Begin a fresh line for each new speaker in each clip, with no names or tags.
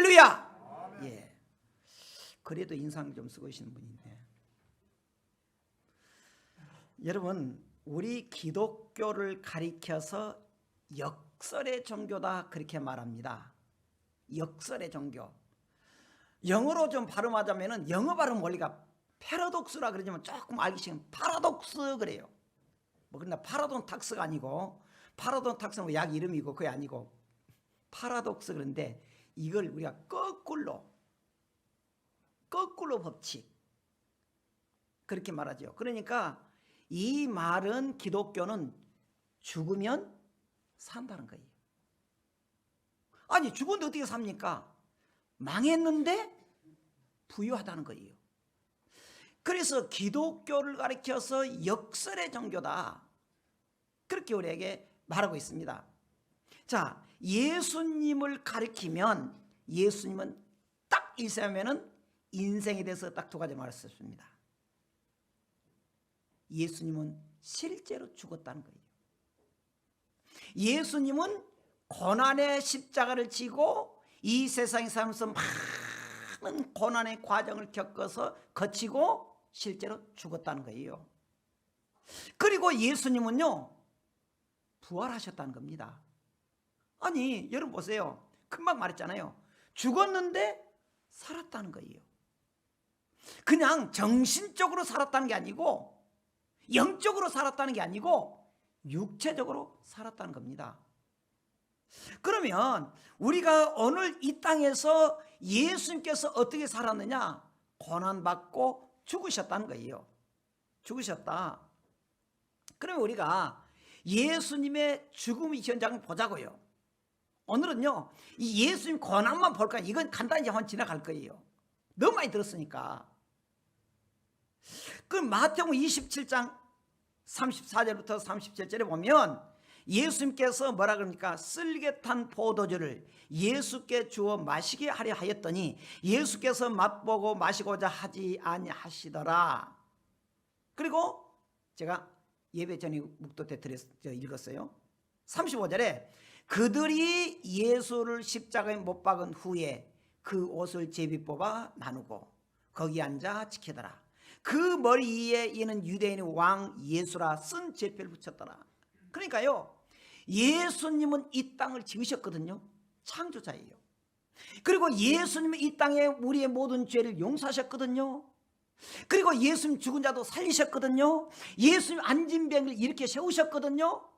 할렐루야. 예. 그래도 인상 좀 쓰고 계시는 분이 있네. 여러분, 우리 기독교를 가리켜서 역설의 종교다 그렇게 말합니다. 역설의 종교. 영어로 좀 발음하자면은 영어 발음 원리가 패러독스라 그러지만 조금 알기 쉬운 파라독스 그래요. 뭐 그러나 파라돈탁스가 아니고, 파라돈탁스는 약 이름이고 그게 아니고 파라독스. 그런데 이걸 우리가 거꾸로 법칙 그렇게 말하죠. 그러니까 이 말은 기독교는 죽으면 산다는 거예요. 아니 죽었는데 어떻게 삽니까? 망했는데 부유하다는 거예요. 그래서 기독교를 가리켜서 역설의 종교다 그렇게 우리에게 말하고 있습니다. 자, 예수님을 가리키면 예수님은 딱 일세하면은 인생에 대해서 딱 두 가지 말했습니다. 예수님은 실제로 죽었다는 거예요. 예수님은 고난의 십자가를 지고 이 세상에 살면서 많은 고난의 과정을 거치고 실제로 죽었다는 거예요. 그리고 예수님은요 부활하셨다는 겁니다. 아니 여러분 보세요. 금방 말했잖아요. 죽었는데 살았다는 거예요. 그냥 정신적으로 살았다는 게 아니고, 영적으로 살았다는 게 아니고 육체적으로 살았다는 겁니다. 그러면 우리가 오늘 이 땅에서 예수님께서 어떻게 살았느냐? 고난받고 죽으셨다는 거예요. 죽으셨다. 그러면 우리가 예수님의 죽음의 현장을 보자고요. 오늘은요 이 예수님 고난만 볼까요? 이건 간단히 한번 지나갈 거예요. 너무 많이 들었으니까. 그 마태복음 27장 34절부터 37절에 보면 예수님께서 뭐라 그럽니까? 쓸개탄 포도주를 예수께 주어 마시게 하려 하였더니 예수께서 맛보고 마시고자 하지 아니하시더라. 그리고 제가 예배 전에 묵도 때 읽었어요. 35절에 그들이 예수를 십자가에 못 박은 후에 그 옷을 제비 뽑아 나누고 거기 앉아 지키더라. 그 머리 위에 이는 유대인의 왕 예수라 쓴 제표를 붙였더라. 그러니까요 예수님은 이 땅을 지으셨거든요. 창조자예요. 그리고 예수님은 이 땅에 우리의 모든 죄를 용서하셨거든요. 그리고 예수님 죽은 자도 살리셨거든요. 예수님 앉은 병을 이렇게 세우셨거든요.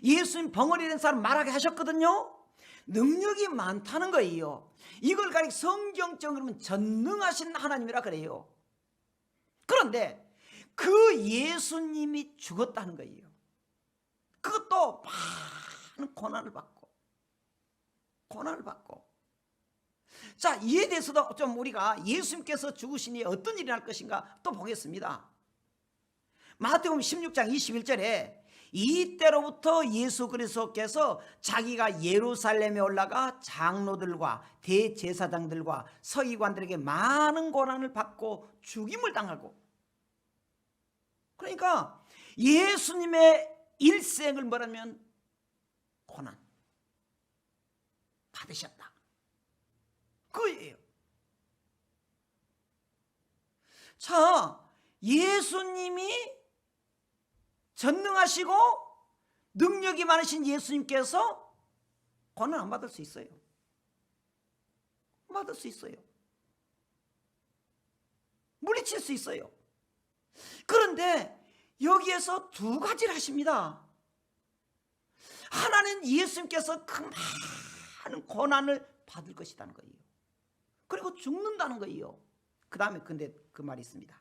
예수님 벙어리 된 사람 말하게 하셨거든요. 능력이 많다는 거예요. 이걸 가리켜 성경적으로는 전능하신 하나님이라 그래요. 그런데 그 예수님이 죽었다는 거예요. 그것도 많은 고난을 받고. 자, 이에 대해서도 좀 우리가 예수님께서 죽으시니 어떤 일이 날 것인가 또 보겠습니다. 마태복음 16장 21절에 이때로부터 예수 그리스도께서 자기가 예루살렘에 올라가 장로들과 대제사장들과 서기관들에게 많은 고난을 받고 죽임을 당하고, 그러니까 예수님의 일생을 뭐라면 고난 받으셨다 그거예요. 자, 예수님이 전능하시고 능력이 많으신 예수님께서 고난 안 받을 수 있어요. 받을 수 있어요. 물리칠 수 있어요. 그런데 여기에서 두 가지를 하십니다. 하나는 예수님께서 그 많은 고난을 받을 것이라는 거예요. 그리고 죽는다는 거예요. 그 다음에 근데 그 말이 있습니다.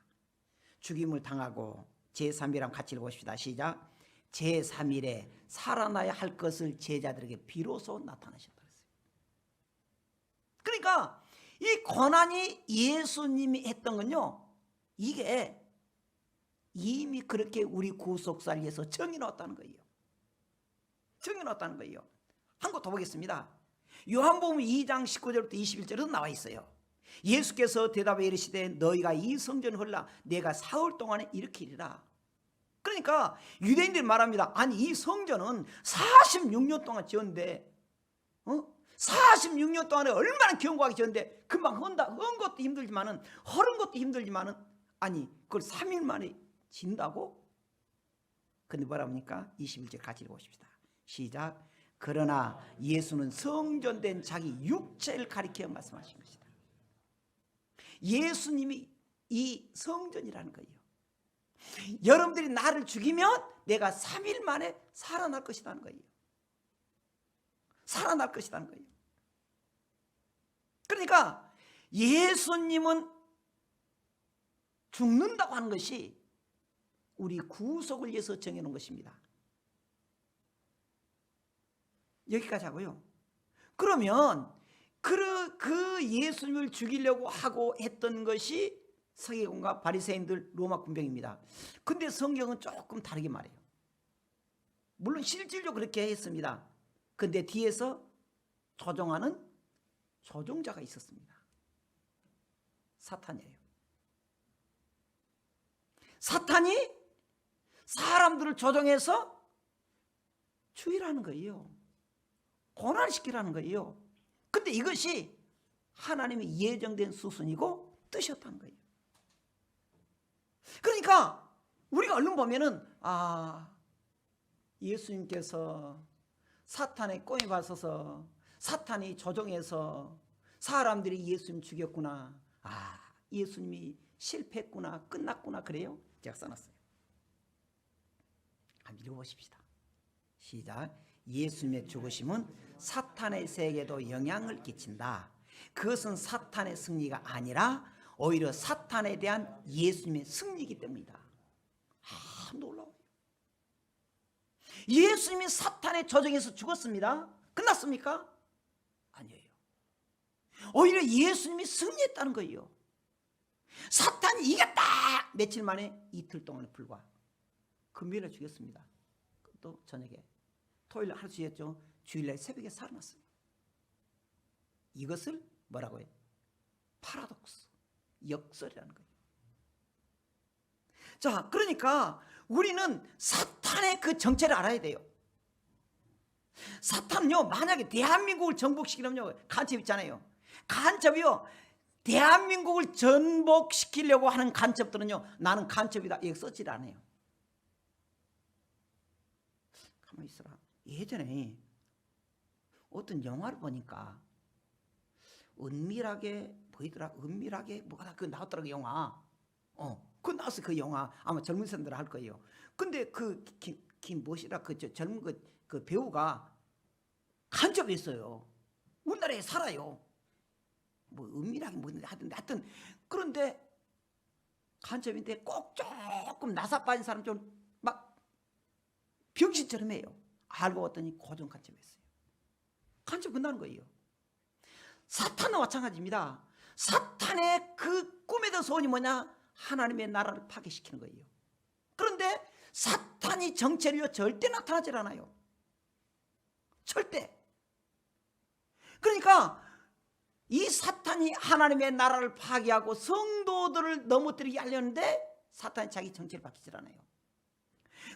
죽임을 당하고 제3일이랑 같이 읽어봅시다. 시작. 제3일에 살아나야 할 것을 제자들에게 비로소 나타나셨다 그랬어요. 그러니까 이 고난이 예수님이 했던 건요, 이게 이미 그렇게 우리 구속사를 위해서 정해놓았다는 거예요. 정해놓았다는 거예요. 한 거 더 보겠습니다. 요한복음 2장 19절부터 21절에도 나와 있어요. 예수께서 대답해 이르시되 너희가 이 성전을 헐라 내가 사흘 동안에 일으키리라. 그러니까 유대인들이 말합니다. 아니 이 성전은 46년 동안 지었는데 46년 동안에 얼마나 경고하기 전인데 금방 헌 것도 힘들지만은 허른 것도 힘들지만은 아니 그걸 3일 만에 진다고? 근데 뭐라 합니까? 21절 같이 읽어보십시다. 시작. 그러나 예수는 성전된 자기 육체를 가리켜 말씀하신 것이다. 예수님이 이 성전이라는 거예요. 여러분들이 나를 죽이면 내가 3일 만에 살아날 것이라는 거예요. 살아날 것이라는 거예요. 그러니까 예수님은 죽는다고 하는 것이 우리 구속을 위해서 정해놓은 것입니다. 여기까지 하고요. 그러면 그 예수님을 죽이려고 하고 했던 것이 서기관과 바리새인들 로마 군병입니다. 근데 성경은 조금 다르게 말해요. 물론 실질적으로 그렇게 했습니다. 근데 뒤에서 조종하는 조종자가 있었습니다. 사탄이에요. 사탄이 사람들을 조종해서 죽이라는 거예요. 고난시키라는 거예요. 근데 이것이 하나님의 예정된 수순이고 뜻이었다는 거예요. 그러니까 우리가 얼른 보면은 예수님께서 사탄의 꼼에 받아서 사탄이 조종해서 사람들이 예수님 죽였구나. 예수님이 실패했구나. 끝났구나. 그래요? 제가 써놨어요. 한번 읽어보십시다. 시작. 예수님의 죽으심은 사탄의 세계에도 영향을 끼친다. 그것은 사탄의 승리가 아니라 오히려 사탄에 대한 예수님의 승리이기 때문이다. 놀라워요. 예수님이 사탄의 조종에서 죽었습니다. 끝났습니까? 아니에요. 오히려 예수님이 승리했다는 거예요. 사탄이 이겼다! 며칠 만에 이틀 동안에 불과 금요일에 죽였습니다. 또 저녁에 토요일 하루 죽였죠. 주일날 새벽에 살아났어요. 이것을 뭐라고 해요? 파라독스, 역설이라는 거예요. 자, 그러니까 우리는 사탄의 그 정체를 알아야 돼요. 사탄은요, 만약에 대한민국을 정복시키려면요, 간첩 있잖아요. 간첩이요, 대한민국을 전복시키려고 하는 간첩들은요, 나는 간첩이다 이거 썼질 않아요. 가만히 있어라. 예전에 어떤 영화를 보니까 은밀하게 보이더라. 은밀하게 뭐가 그 나왔더라고 영화. 그 나왔어. 그 영화 아마 젊은 사람들 할 거예요. 근데 그 김무엇이라 그 젊은 그 배우가 간첩이었어요. 우리나라에 살아요. 뭐 은밀하게 뭐 하여튼 그런데 간첩인데 꼭 조금 나사 빠진 사람 좀 막 병신처럼 해요. 알고 봤더니 고정 간첩이었어요. 간첩 끝나는 거예요. 사탄은 마찬가지입니다. 사탄의 그 꿈에 든 소원이 뭐냐? 하나님의 나라를 파괴시키는 거예요. 그런데 사탄이 정체로 절대 나타나질 않아요. 절대. 그러니까 이 사탄이 하나님의 나라를 파괴하고 성도들을 넘어뜨리게 하려는데 사탄이 자기 정체를 바뀌질 않아요.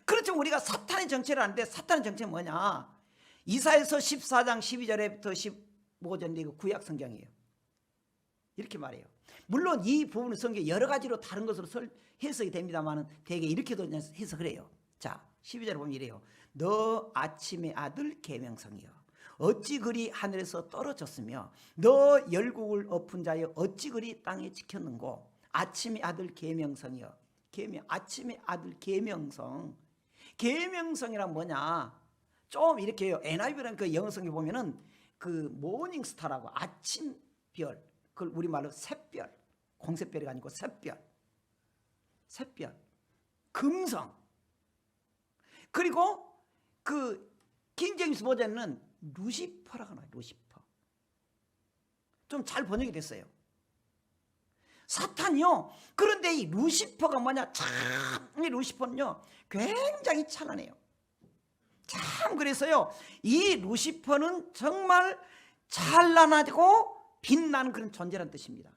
그렇죠. 우리가 사탄의 정체를 아는데 사탄의 정체는 뭐냐? 이사야서 14장 12절부터 15절 이거 구약 성경이에요. 이렇게 말해요. 물론 이 부분은 성경에 여러 가지로 다른 것으로 해석이 됩니다만 대개 이렇게도 해석을 해요. 자, 12절 보면 이래요. 너 아침의 아들 계명성이여 어찌 그리 하늘에서 떨어졌으며 너 열국을 엎은 자여 어찌 그리 땅에 지켰는고. 아침의 아들 계명성이여. 아침의 아들 계명성. 계명성이란 뭐냐? 좀 이렇게 해요. NIV라는 그 영어 성경 보면은 그 모닝스타라고 아침별, 그걸 우리말로 샛별, 공새별이 아니고 샛별, 금성. 그리고 그 킹제임스 버전은 루시퍼라고 나와요. 루시퍼. 좀 잘 번역이 됐어요. 사탄이요. 그런데 이 루시퍼가 뭐냐? 참, 이 루시퍼는요, 굉장히 찬란해요. 참, 그래서요, 이 루시퍼는 정말 찬란하고 빛나는 그런 존재라는 뜻입니다.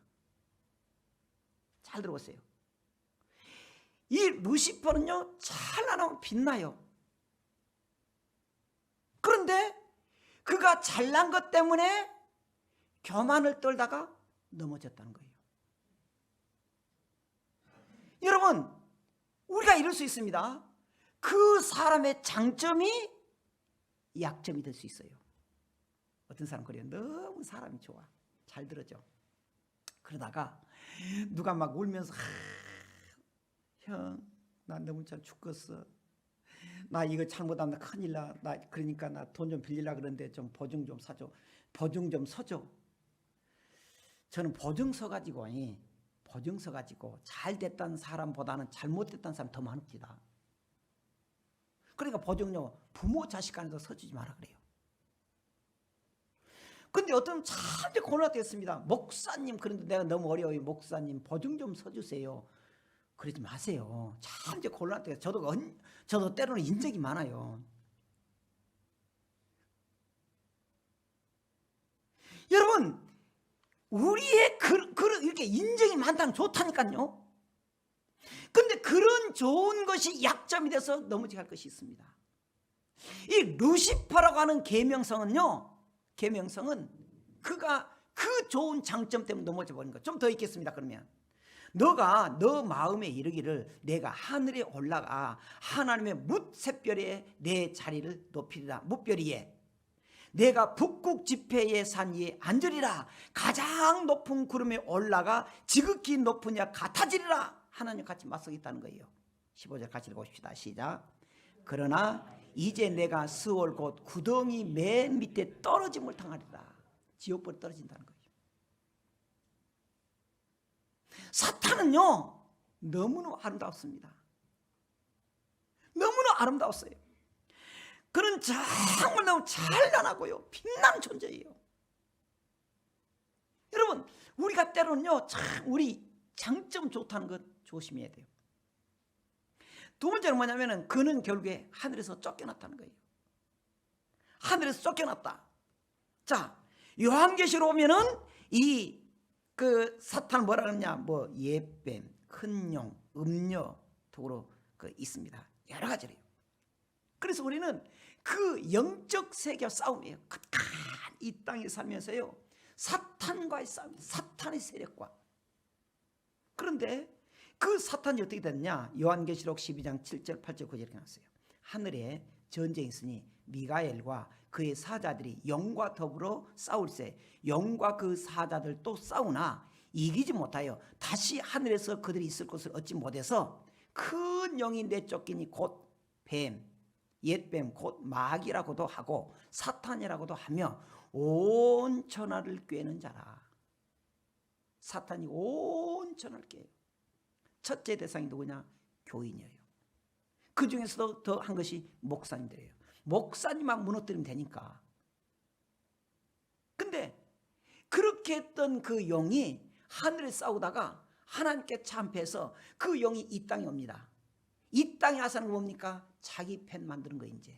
잘 들어보세요. 이 루시퍼는요, 찬란하고 빛나요. 그런데 그가 잘난 것 때문에 교만을 떨다가 넘어졌다는 거예요. 여러분, 우리가 이럴 수 있습니다. 그 사람의 장점이 약점이 될 수 있어요. 어떤 사람 그래요. 너무 사람이 좋아. 잘 들어줘. 그러다가 누가 막 울면서 형, 나 너무 잘 죽겠어. 나 이거 잘못하면 큰일 나. 그러니까 나 돈 좀 빌리려고 그러는데 좀 보증 좀 사줘. 보증 좀 서줘. 저는 보증 서가지고 잘 됐다는 사람보다는 잘못됐다는 사람 더 많습니다. 그러니까 보증료 부모 자식 간에도 서주지 마라 그래요. 근데 어떤 참 곤란했습니다. 목사님, 그런데 내가 너무 어려워요. 목사님 보증 좀 서주세요. 그러지 마세요. 참 곤란해요. 저도 때로는 인적이 많아요. 여러분, 우리의 이렇게 인정이 많다는 좋다니까요. 근데 그런 좋은 것이 약점이 돼서 넘어지게 할 것이 있습니다. 이 루시퍼라고 하는 계명성은요, 그가 그 좋은 장점 때문에 넘어져 버린 거. 좀 더 읽겠습니다. 그러면 너가 너 마음에 이르기를 내가 하늘에 올라가 하나님의 뭇새별에 내 자리를 높이리라. 뭇별이에 내가 북극 지폐의 산 위에 앉으리라. 가장 높은 구름에 올라가 지극히 높은 야 같아지리라. 하나님 같이 맞서 있다는 거예요. 15절 같이 읽어봅시다. 시작. 그러나 이제 내가 스올 곧 구덩이 맨 밑에 떨어짐을 당하리라. 지옥불에 떨어진다는 거예요. 사탄은요 너무나 아름답습니다. 너무나 아름다웠어요. 그는 정말 너무 찬란하고요 빛나는 존재예요. 여러분, 우리가 때로는요 참 우리 장점 좋다는 것 조심해야 돼요. 두 번째는 뭐냐면은 그는 결국에 하늘에서 쫓겨났다는 거예요. 하늘에서 쫓겨났다. 자, 요한계시로 오면은 이 그 사탄 뭐라 그러냐, 뭐 예뱀, 큰 용, 음녀 등으로 있습니다. 여러 가지래요. 그래서 우리는 그 영적 세계와 싸움이에요. 극한 이 땅에 살면서요 사탄과의 싸움, 사탄의 세력과. 그런데 그 사탄이 어떻게 됐냐? 요한계시록 12장 7절 8절 9절 이렇게 나왔어요. 하늘에 전쟁이 있으니 미가엘과 그의 사자들이 영과 더불어 싸울세 영과 그 사자들도 싸우나 이기지 못하여 다시 하늘에서 그들이 있을 곳을 얻지 못해서 큰 영이 내쫓기니 곧 뱀, 옛뱀 곧 마귀라고도 하고 사탄이라고도 하며 온 천하를 꿰는 자라. 사탄이 온 천하를 꿰요. 첫째 대상이 누구냐? 교인이에요. 그 중에서도 더 한 것이 목사님들이에요. 목사님만 무너뜨리면 되니까. 근데 그렇게 했던 그 영이 하늘에 싸우다가 하나님께 참패해서 그 영이 이 땅에 옵니다. 이 땅에 와서 하는 거 뭡니까? 자기 편 만드는 거. 이제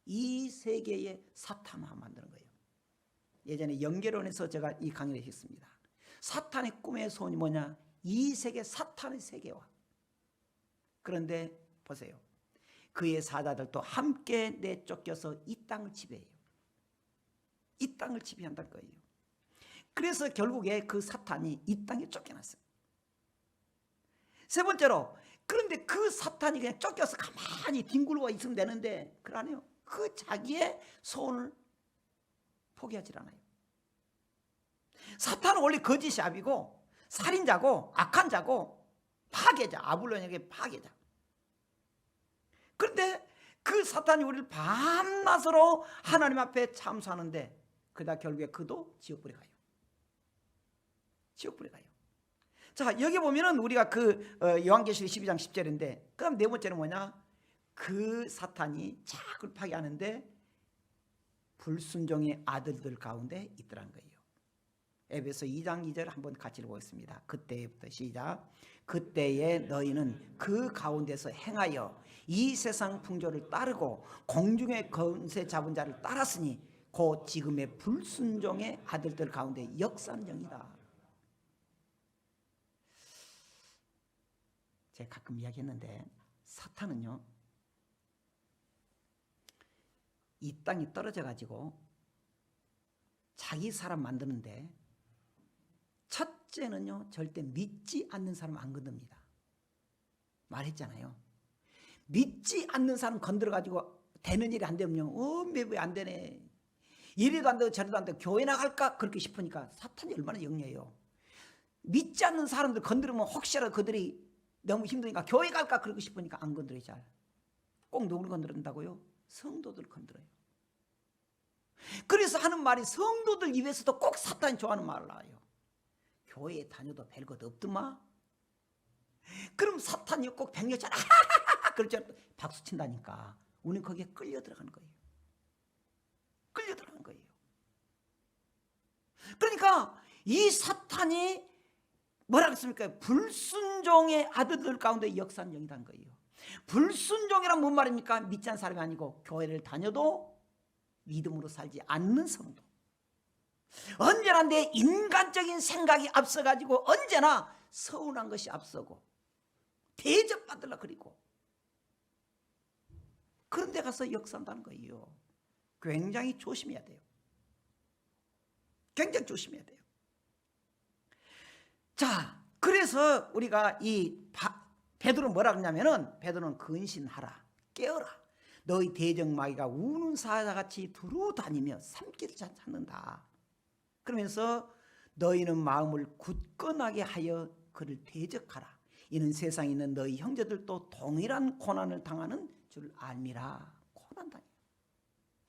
이 세계의 사탄화 만드는 거예요. 예전에 연결원에서 제가 이 강의를 했습니다. 사탄의 꿈의 소원이 뭐냐? 이 세계, 사탄의 세계와. 그런데 보세요. 그의 사자들도 함께 내쫓겨서 이 땅을 지배해요. 이 땅을 지배한다는 거예요. 그래서 결국에 그 사탄이 이 땅에 쫓겨났어요. 세 번째로, 그런데 그 사탄이 그냥 쫓겨서 가만히 뒹굴고 있으면 되는데 그러네요. 그 자기의 소원을 포기하지 않아요. 사탄은 원래 거짓이 압이고 살인자고 악한 자고 파괴자, 아블론에게 파괴자. 그런데 그 사탄이 우리를 밤낮으로 하나님 앞에 참수하는데 그러다 결국에 그도 지옥불에 가요. 지옥불에 가요. 자, 여기 보면은 우리가 요한계시록 12장 10절인데 그다음 네 번째는 뭐냐? 그 사탄이 자꾸 파괴하는데 불순종의 아들들 가운데 있더란 거예요. 에베소 2장 2절 한번 같이 읽어보겠습니다. 그때부터 시작. 그때에 너희는 그 가운데서 행하여 이 세상 풍조를 따르고 공중의 권세 잡은 자를 따랐으니 곧 지금의 불순종의 아들들 가운데 역사하는 영이다. 제가 가끔 이야기했는데 사탄은요 이 땅에 떨어져 가지고 자기 사람 만드는데 첫째는요, 절대 믿지 않는 사람 안 건듭니다. 말했잖아요. 믿지 않는 사람 건드려 가지고 되는 일이 안 되면요, 왜 안 되네, 이래도 안 되고 저래도 안 되고 교회 나갈까 그렇게 싶으니까 사탄이 얼마나 영리해요. 믿지 않는 사람들 건드리면 혹시라도 그들이 너무 힘드니까 교회 갈까 그러고 싶으니까 안 건드려요. 잘. 꼭 누구를 건드린다고요? 성도들 건드려요. 그래서 하는 말이 성도들 입에서도 꼭 사탄이 좋아하는 말을 나와요. 교회에 다녀도 별것 없더마. 그럼 사탄이 꼭 백려잖아. 그렇지 않아도 박수 친다니까. 우리는 거기에 끌려 들어가는 거예요. 끌려 들어가는 거예요. 그러니까 이 사탄이 뭐라 그랬습니까? 불순종의 아들들 가운데 역사한 영이라는 거예요. 불순종이란 뭔 말입니까? 믿지 않는 사람이 아니고 교회를 다녀도 믿음으로 살지 않는 성도. 언제나 내 인간적인 생각이 앞서가지고 언제나 서운한 것이 앞서고 대접받으려 그리고 그런 데 가서 역사한다는 거예요. 굉장히 조심해야 돼요. 굉장히 조심해야 돼요. 자, 그래서 우리가 이 베드로는 뭐라 그러냐면은, 베드로는 근신하라, 깨어라. 너희 대적마귀가 우는 사자같이 두루 다니며 삼키를 찾는다. 그러면서 너희는 마음을 굳건하게 하여 그를 대적하라. 이는 세상에 있는 너희 형제들도 동일한 고난을 당하는 줄 알미라. 고난 당해요.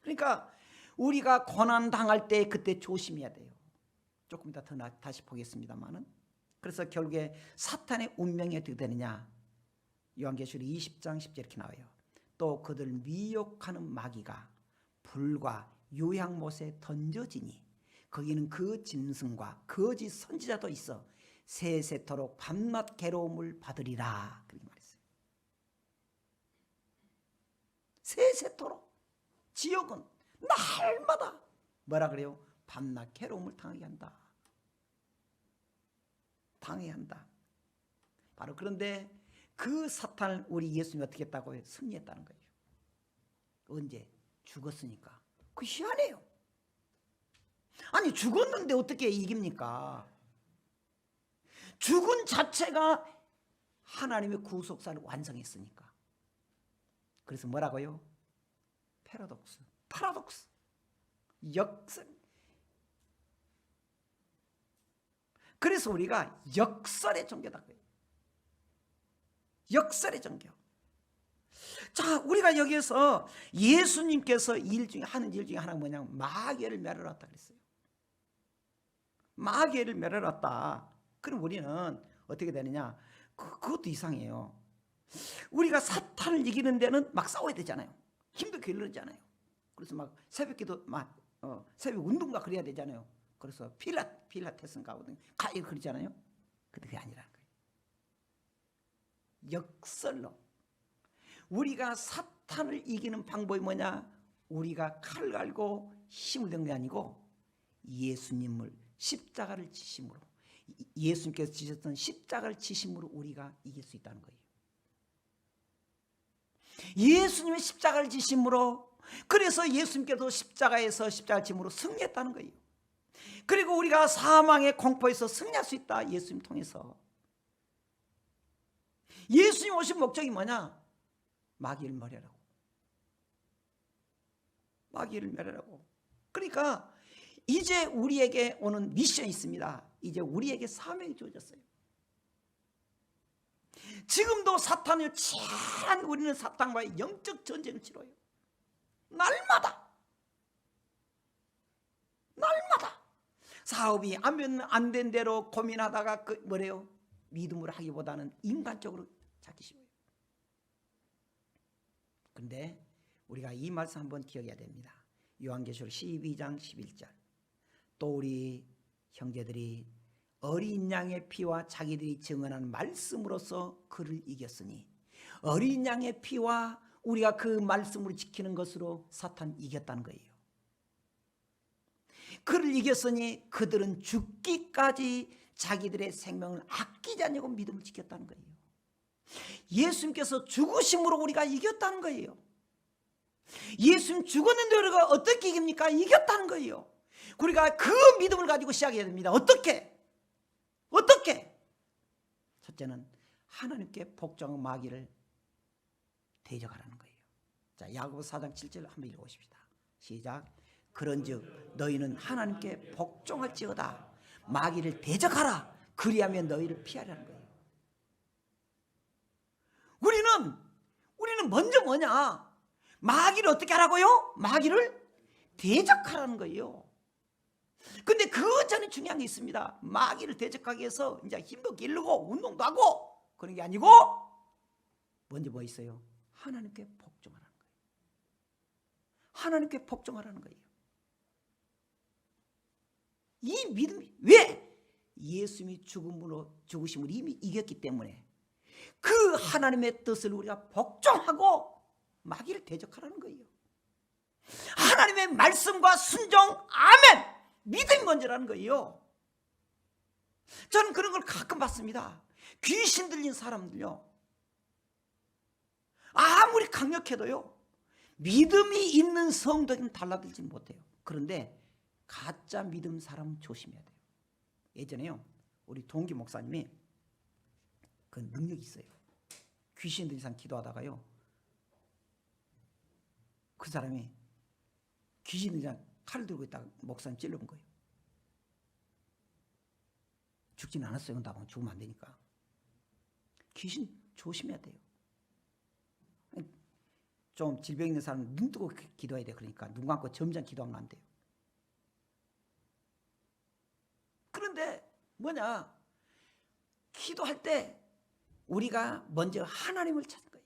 그러니까 우리가 고난 당할 때 그때 조심해야 돼요. 조금 이따 더 다시 보겠습니다만은. 그래서 결국에 사탄의 운명이 어떻게 되느냐? 요한계시록 20장 10절 이렇게 나와요. 또 그들 미혹하는 마귀가 불과 유향못에 던져지니 거기는 그 짐승과 거짓 선지자도 있어 세세토록 밤낮 괴로움을 받으리라. 그렇게 말했어요. 세세토록. 지옥은 날마다 뭐라 그래요? 밤낮 괴로움을 당하게 한다. 당해야 한다. 바로 그런데 그 사탄을 우리 예수님이 어떻게 했다고요? 승리했다는 거예요. 언제? 죽었으니까. 그 희한해요. 아니 죽었는데 어떻게 이깁니까? 죽은 자체가 하나님의 구속사를 완성했으니까. 그래서 뭐라고요? 파라독스. 역설. 그래서 우리가 역설의 종교다. 역설의 종교. 자, 우리가 여기에서 예수님께서 하는 일 중에 하나가 뭐냐면 마귀를 멸하렀다 그랬어요. 마귀를 멸하렀다. 그럼 우리는 어떻게 되느냐? 그것도 이상해요. 우리가 사탄을 이기는 데는 막 싸워야 되잖아요. 힘도 길러지잖아요. 그래서 막 새벽기도 새벽 운동가 그래야 되잖아요. 그래서 필라테스인가 가야 그러잖아요. 근데 그게 아니라는 거예요. 역설로 우리가 사탄을 이기는 방법이 뭐냐? 우리가 칼을 갈고 힘을 든 게 아니고 예수님을 십자가를 지심으로, 예수님께서 지셨던 십자가를 지심으로 우리가 이길 수 있다는 거예요. 예수님의 십자가를 지심으로, 그래서 예수님께서 십자가에서 십자가를 짐으로 승리했다는 거예요. 그리고 우리가 사망의 공포에서 승리할 수 있다. 예수님 통해서. 예수님 오신 목적이 뭐냐? 마귀를 멸하라고. 마귀를 멸하라고. 그러니까 이제 우리에게 오는 미션이 있습니다. 이제 우리에게 사명이 주어졌어요. 지금도 사탄을 치열한 우리는 사탄과의 영적 전쟁을 치러요. 날마다 사업이 안 된 대로 고민하다가 뭐래요? 믿음으로 하기보다는 인간적으로 찾기 쉬워요. 그런데 우리가 이 말씀 한번 기억해야 됩니다. 요한계시록 12장 11절. 또 우리 형제들이 어린 양의 피와 자기들이 증언한 말씀으로서 그를 이겼으니, 어린 양의 피와 우리가 그 말씀을 지키는 것으로 사탄 이겼다는 거예요. 그를 이겼으니 그들은 죽기까지 자기들의 생명을 아끼지 않냐고 믿음을 지켰다는 거예요. 예수님께서 죽으심으로 우리가 이겼다는 거예요. 예수님 죽었는데 우리가 어떻게 이깁니까? 이겼다는 거예요. 우리가 그 믿음을 가지고 시작해야 됩니다. 어떻게? 첫째는 하나님께 복종한 마귀를 대적하라는 거예요. 자, 야고보서 4장 7절 한번 읽어보십시다. 시작. 그런즉 너희는 하나님께 복종할지어다 마귀를 대적하라 그리하면 너희를 피하라는 거예요. 우리는 먼저 뭐냐? 마귀를 어떻게 하라고요? 마귀를 대적하라는 거예요. 근데 그 전에 중요한 게 있습니다. 마귀를 대적하기 위해서 이제 힘도 기르고 운동도 하고 그런 게 아니고 먼저 뭐 있어요? 하나님께 복종하라는 거예요. 하나님께 복종하라는 거예요. 이 믿음이 왜? 예수님이 죽으심으로 이미 이겼기 때문에 그 하나님의 뜻을 우리가 복종하고 마귀를 대적하라는 거예요. 하나님의 말씀과 순종, 아멘! 믿음이 먼저라는 거예요. 저는 그런 걸 가끔 봤습니다. 귀신 들린 사람들요, 아무리 강력해도요 믿음이 있는 성도는 달라들지 못해요. 그런데 가짜 믿음 사람은 조심해야 돼요. 예전에요 우리 동기 목사님이 그 능력이 있어요. 귀신 들린 사람 기도하다가요 그 사람이 귀신 들린 사람 칼을 들고 있다가 목사님 찔러본 거예요. 죽지는 않았어요. 나보고 죽으면 안 되니까. 귀신 조심해야 돼요. 좀 질병 있는 사람은 눈 뜨고 기도해야 돼요. 그러니까 눈 감고 점점 기도하면 안 돼요. 그런데 뭐냐? 기도할 때 우리가 먼저 하나님을 찾는 거예요.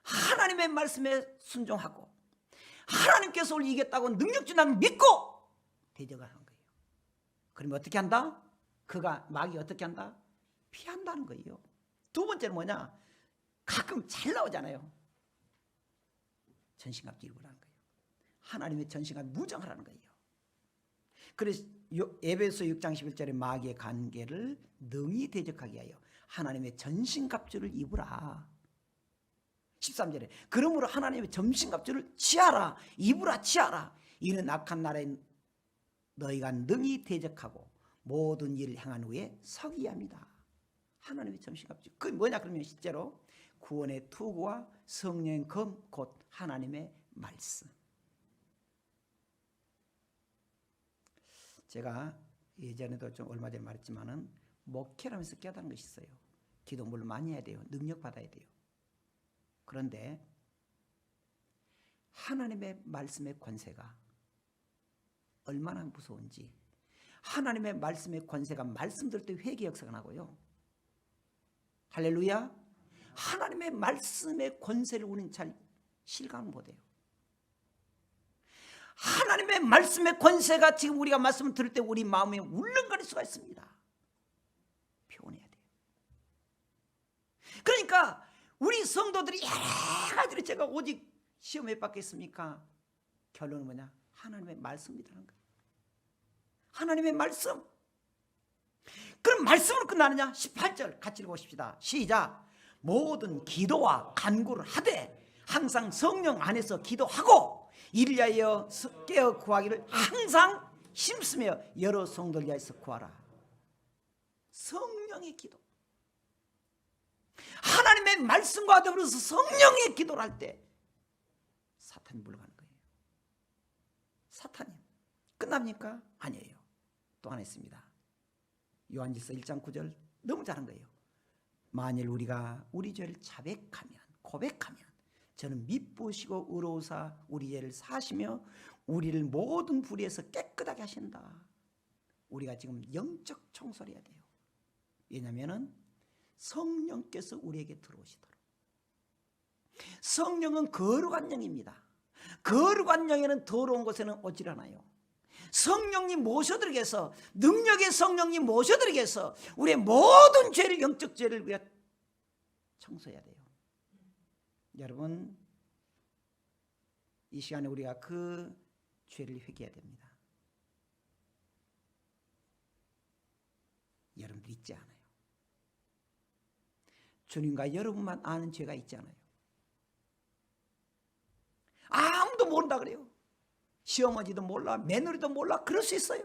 하나님의 말씀에 순종하고 하나님께서 우리 이겼다고 능력 준다는 믿고 대적을 하는 거예요. 그러면 어떻게 한다? 그가 마귀 어떻게 한다? 피한다는 거예요. 두 번째는 뭐냐? 가끔 잘 나오잖아요. 전신갑주 입으라는 거예요. 하나님의 전신갑 무장하라는 거예요. 그래서 에베소 6장 11절에 마귀의 관계를 능히 대적하게 하여 하나님의 전신갑주를 입으라. 13절에 그러므로 하나님의 전신갑주를 취하라. 입으라 취하라. 이는 악한 날에 너희가 능히 대적하고 모든 일을 행한 후에 서기야 합니다. 하나님의 전신갑주. 그게 뭐냐 그러면 실제로 구원의 투구와 성령의 검 곧 하나님의 말씀. 제가 예전에도 좀 얼마 전에 말했지만은 목회하면서 깨달은 것이 있어요. 기도 물론 많이 해야 돼요. 능력 받아야 돼요. 그런데 하나님의 말씀의 권세가 얼마나 무서운지, 하나님의 말씀의 권세가 말씀 들을 때 회개 역사가 나고요. 할렐루야. 하나님의 말씀의 권세를 우리는 잘 실감 못해요. 하나님의 말씀의 권세가 지금 우리가 말씀을 들을 때 우리 마음에 울렁거릴 수가 있습니다. 표현해야 돼요. 그러니까 우리 성도들이 여러 가지로 제가 오직 시험에 받겠습니까? 결론은 뭐냐? 하나님의 말씀이라는 거예요. 하나님의 말씀. 그럼 말씀으로 끝나느냐? 18절 같이 읽어보십시다. 시작. 모든 기도와 간구를 하되 항상 성령 안에서 기도하고 이를 위하여 깨어 구하기를 항상 힘쓰며 여러 성도를 위하여서 구하라. 성령의 기도. 하나님의 말씀과 더불어서 성령의 기도를 할 때 사탄이 물러가는 거예요. 사탄이 끝납니까? 아니에요. 또 하나 있습니다. 요한일서 1장 9절 너무 잘한 거예요. 만일 우리가 우리 죄를 자백하면 고백하면 저는 미쁘시고 의로우사 우리 죄를 사시며 우리를 모든 불의에서 깨끗하게 하신다. 우리가 지금 영적 청소를 해야 돼요. 왜냐하면 성령께서 우리에게 들어오시도록. 성령은 거룩한 영입니다. 거룩한 영에는 더러운 곳에는 오질 않아요. 성령님 모셔드리기 위해서, 능력의 성령님 모셔드리기 위해서 우리의 모든 죄를, 영적 죄를 우리가 청소해야 돼요. 여러분, 이 시간에 우리가 그 죄를 회개해야 됩니다. 여러분들 있지 않아요? 주님과 여러분만 아는 죄가 있지 않아요? 모른다 그래요. 시어머니도 몰라, 며느리도 몰라. 그럴 수 있어요.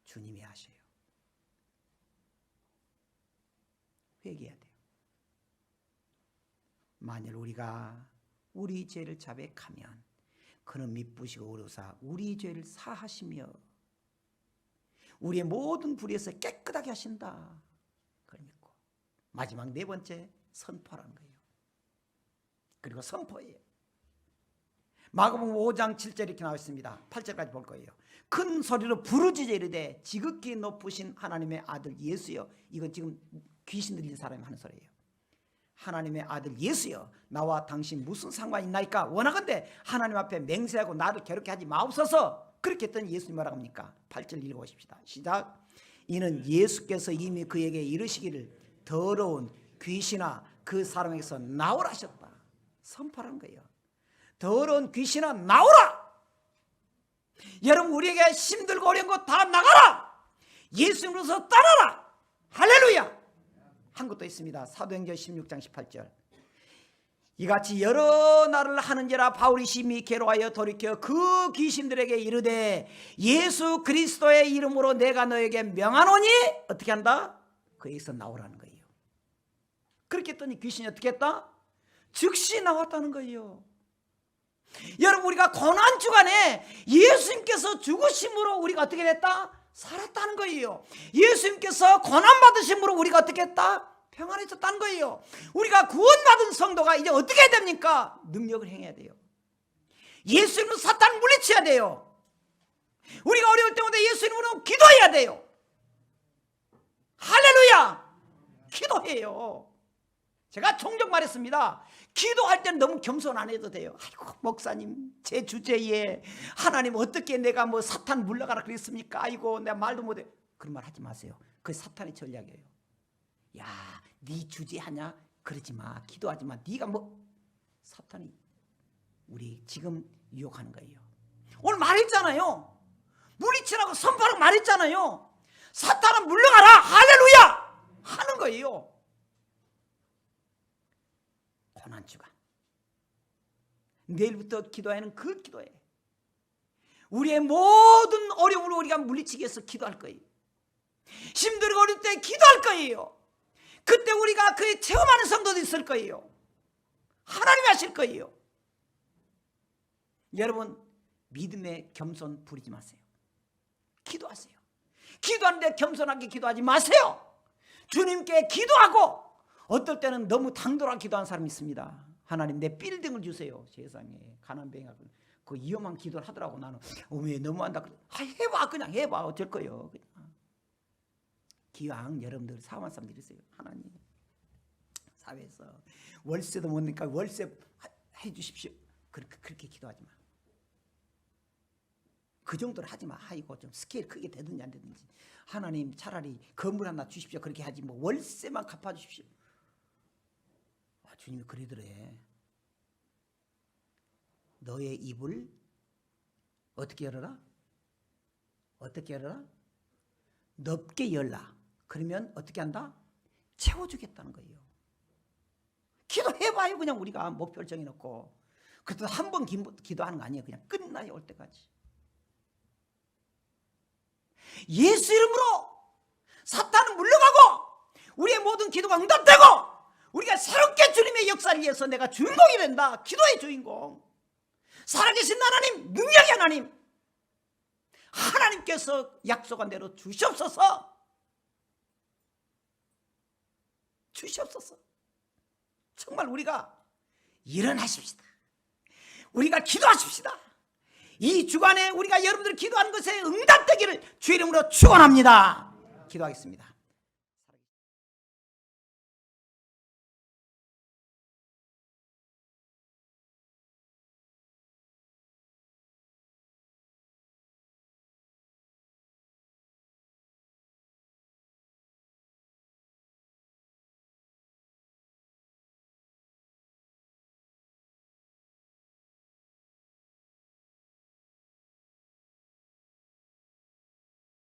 주님이 하셔요. 회개해야 돼요. 만일 우리가 우리 죄를 자백하면 그는 미쁘시고 의로우사 우리 죄를 사하시며 우리의 모든 불의에서 깨끗하게 하신다. 그걸 믿고 마지막 네 번째 선포라는 거예요. 그리고 선포예요. 마가복음 5장 7절 이렇게 나와 있습니다. 8절까지 볼 거예요. 큰 소리로 부르짖어 이르되 지극히 높으신 하나님의 아들 예수여. 이건 지금 귀신 들린 사람이 하는 소리예요. 하나님의 아들 예수여, 나와 당신 무슨 상관이 있나이까? 원하건대 하나님 앞에 맹세하고 나를 괴롭게 하지 마옵소서. 그렇게 했더니 예수님 뭐라고 합니까? 8절 읽어보십시다. 시작. 이는 예수께서 이미 그에게 이르시기를 더러운 귀신아 그 사람에게서 나오라 하셨다. 선포하는 거예요. 더러운 귀신아 나오라. 여러분, 우리에게 힘들고 어려운 거 다 나가라. 예수님으로서 떠나라. 할렐루야. 한 것도 있습니다. 사도행전 16장 18절. 이같이 여러 날을 하는지라 바울이 심히 괴로워하여 돌이켜 그 귀신들에게 이르되 예수 그리스도의 이름으로 내가 너에게 명하노니 어떻게 한다? 그에게서 나오라는 거예요. 그렇게 했더니 귀신이 어떻게 했다? 즉시 나왔다는 거예요. 여러분, 우리가 고난주간에 예수님께서 죽으심으로 우리가 어떻게 됐다? 살았다는 거예요. 예수님께서 고난받으심으로 우리가 어떻게 했다? 평안해졌다는 거예요. 우리가 구원받은 성도가 이제 어떻게 해야 됩니까? 능력을 행해야 돼요. 예수님으로 사탄을 물리쳐야 돼요. 우리가 어려울 때마다 예수님으로 기도해야 돼요. 할렐루야. 기도해요. 제가 종종 말했습니다. 기도할 때는 너무 겸손 안 해도 돼요. 아이고 목사님, 제 주제에 하나님 어떻게 내가 뭐 사탄 물러가라 그랬습니까? 아이고 내가 말도 못해. 그런 말 하지 마세요. 그게 사탄의 전략이에요. 야, 네 주제 하냐? 그러지 마. 기도하지 마. 네가 뭐. 사탄이 우리 지금 유혹하는 거예요. 오늘 말했잖아요. 물리치라고 선포하라고 말했잖아요. 사탄은 물러가라. 할렐루야 하는 거예요. 고난주간 내일부터 기도하는 그 기도에 우리의 모든 어려움을 우리가 물리치기 위해서 기도할 거예요. 힘들고 어릴 때 기도할 거예요. 그때 우리가 그의 체험하는 성도도 있을 거예요. 하나님이 하실 거예요. 여러분, 믿음의 겸손 부리지 마세요. 기도하세요. 기도하는데 겸손하게 기도하지 마세요. 주님께 기도하고, 어떨 때는 너무 당돌하게 기도하는 사람이 있습니다. 하나님 내 빌딩을 주세요. 세상에 가난뱅이하고 그 위험한 기도를 하더라고. 나는 왜 너무한다. 해봐. 그냥 해봐. 어쩔 거예요. 그냥. 기왕 여러분들 사업한 사람들이 있어요. 하나님 사회에서 월세도 못 내니까 월세 해 주십시오. 그렇게 기도하지 마. 그 정도로 하지 마. 아이고 좀 스케일 크게 되든지 안 되든지. 하나님 차라리 건물 하나 주십시오. 그렇게 하지 뭐 월세만 갚아 주십시오. 주님이 그러더래. 너의 입을 어떻게 열어라? 어떻게 열어라? 넓게 열라. 그러면 어떻게 한다? 채워주겠다는 거예요. 기도해봐요. 그냥 우리가 목표를 정해놓고. 그래도 한 번 기도하는 거 아니에요. 그냥 끝나요. 올 때까지. 예수 이름으로 사탄은 물러가고 우리의 모든 기도가 응답되고 우리가 새롭게 주님의 역사를 위해서 내가 주인공이 된다. 기도의 주인공. 살아계신 하나님, 능력의 하나님. 하나님께서 약속한 대로 주시옵소서. 주시옵소서. 정말 우리가 일어나십시다. 우리가 기도하십시다. 이 주간에 우리가 여러분들 기도하는 것에 응답되기를 주 이름으로 축원합니다. 기도하겠습니다.